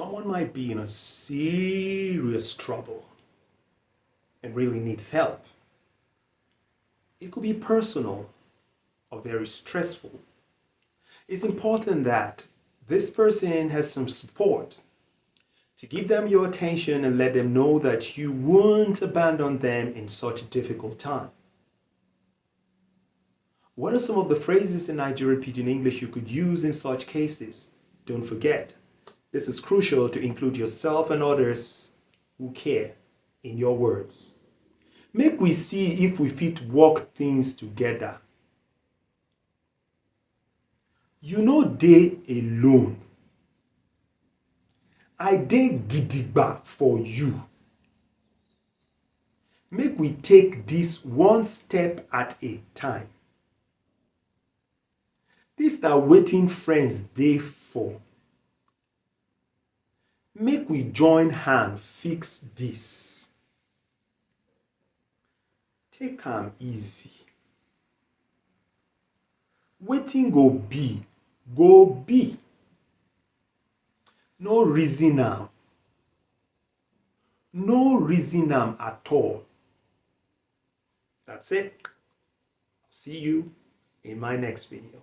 Someone might be in a serious trouble and really needs help. It could be personal or very stressful. It's important that this person has some support to give them your attention and let them know that you won't abandon them in such a difficult time. What are some of the phrases in Nigerian Pidgin English you could use in such cases? Don't forget, this is crucial to include yourself and others who care in your words. Make we see if we fit work things together. You no dey alone. I dey gidigba for you. Make we take this one step at a time. Dis na wetin friends dey for. Make we join hand fix this. Take am easy. Wetin go be, go be. No reason am. No reason am at all. That's it. See you in my next video.